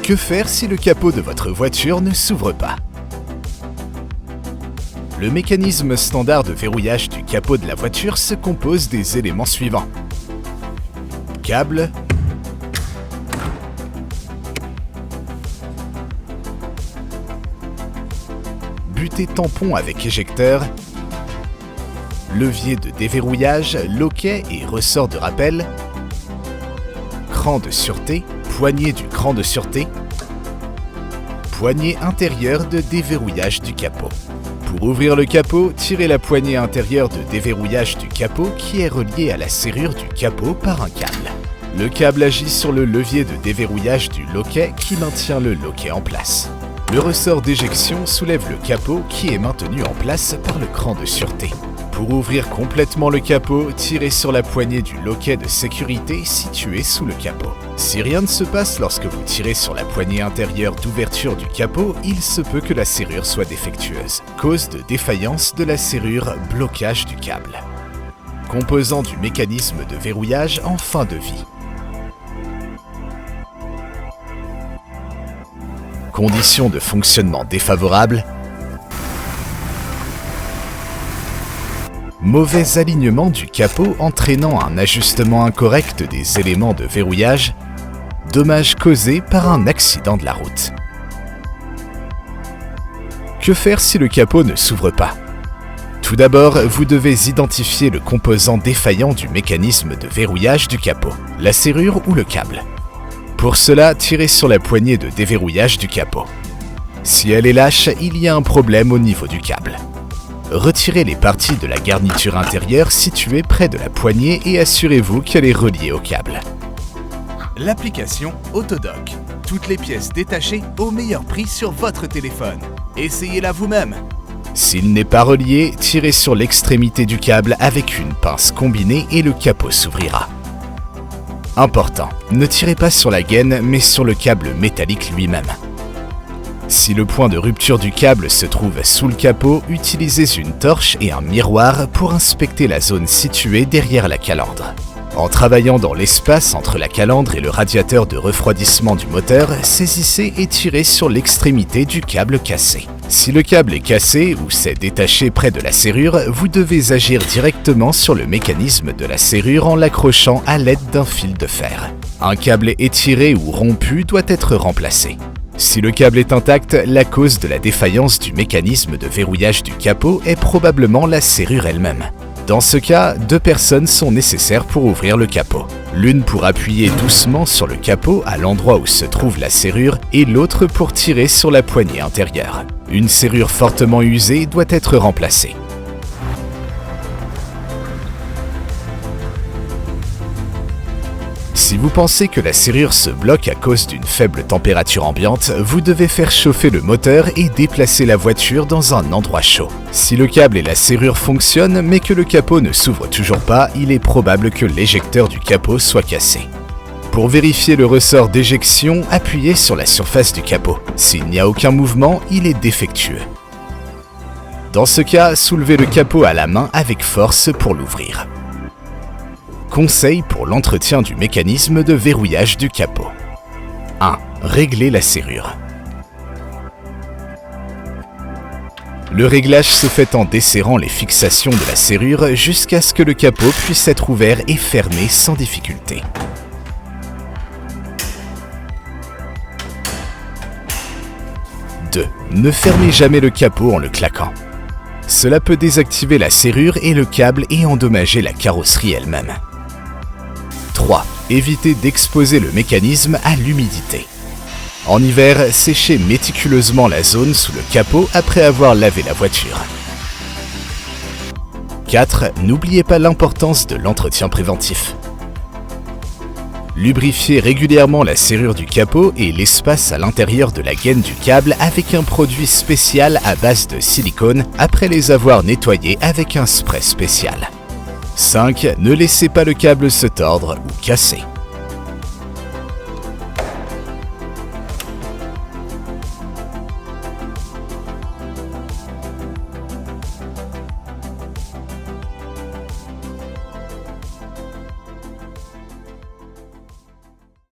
Que faire si le capot de votre voiture ne s'ouvre pas? Le mécanisme standard de verrouillage du capot de la voiture se compose des éléments suivants. Câble, butée tampon avec éjecteur, levier de déverrouillage, loquet et ressort de rappel, cran de sûreté, poignée du cran de sûreté, poignée intérieure de déverrouillage du capot. Pour ouvrir le capot, tirez la poignée intérieure de déverrouillage du capot qui est reliée à la serrure du capot par un câble. Le câble agit sur le levier de déverrouillage du loquet qui maintient le loquet en place. Le ressort d'éjection soulève le capot qui est maintenu en place par le cran de sûreté. Pour ouvrir complètement le capot, tirez sur la poignée du loquet de sécurité situé sous le capot. Si rien ne se passe lorsque vous tirez sur la poignée intérieure d'ouverture du capot, il se peut que la serrure soit défectueuse. Cause de défaillance de la serrure, blocage du câble. Composant du mécanisme de verrouillage en fin de vie. Conditions de fonctionnement défavorables. Mauvais alignement du capot entraînant un ajustement incorrect des éléments de verrouillage. Dommages causés par un accident de la route. Que faire si le capot ne s'ouvre pas? Tout d'abord, vous devez identifier le composant défaillant du mécanisme de verrouillage du capot, la serrure ou le câble. Pour cela, tirez sur la poignée de déverrouillage du capot. Si elle est lâche, il y a un problème au niveau du câble. Retirez les parties de la garniture intérieure située près de la poignée et assurez-vous qu'elle est reliée au câble. L'application Autodoc. Toutes les pièces détachées au meilleur prix sur votre téléphone. Essayez-la vous-même. S'il n'est pas relié, tirez sur l'extrémité du câble avec une pince combinée et le capot s'ouvrira. Important, ne tirez pas sur la gaine mais sur le câble métallique lui-même. Si le point de rupture du câble se trouve sous le capot, utilisez une torche et un miroir pour inspecter la zone située derrière la calandre. En travaillant dans l'espace entre la calandre et le radiateur de refroidissement du moteur, saisissez et tirez sur l'extrémité du câble cassé. Si le câble est cassé ou s'est détaché près de la serrure, vous devez agir directement sur le mécanisme de la serrure en l'accrochant à l'aide d'un fil de fer. Un câble étiré ou rompu doit être remplacé. Si le câble est intact, la cause de la défaillance du mécanisme de verrouillage du capot est probablement la serrure elle-même. Dans ce cas, 2 personnes sont nécessaires pour ouvrir le capot. L'une pour appuyer doucement sur le capot à l'endroit où se trouve la serrure et l'autre pour tirer sur la poignée intérieure. Une serrure fortement usée doit être remplacée. Si vous pensez que la serrure se bloque à cause d'une faible température ambiante, vous devez faire chauffer le moteur et déplacer la voiture dans un endroit chaud. Si le câble et la serrure fonctionnent mais que le capot ne s'ouvre toujours pas, il est probable que l'éjecteur du capot soit cassé. Pour vérifier le ressort d'éjection, appuyez sur la surface du capot. S'il n'y a aucun mouvement, il est défectueux. Dans ce cas, soulevez le capot à la main avec force pour l'ouvrir. Conseils pour l'entretien du mécanisme de verrouillage du capot. 1. Régler la serrure. Le réglage se fait en desserrant les fixations de la serrure jusqu'à ce que le capot puisse être ouvert et fermé sans difficulté. 2. Ne fermez jamais le capot en le claquant. Cela peut désactiver la serrure et le câble et endommager la carrosserie elle-même. 3. Évitez d'exposer le mécanisme à l'humidité. En hiver, séchez méticuleusement la zone sous le capot après avoir lavé la voiture. 4. N'oubliez pas l'importance de l'entretien préventif. Lubrifiez régulièrement la serrure du capot et l'espace à l'intérieur de la gaine du câble avec un produit spécial à base de silicone après les avoir nettoyés avec un spray spécial. 5. Ne laissez pas le câble se tordre ou casser.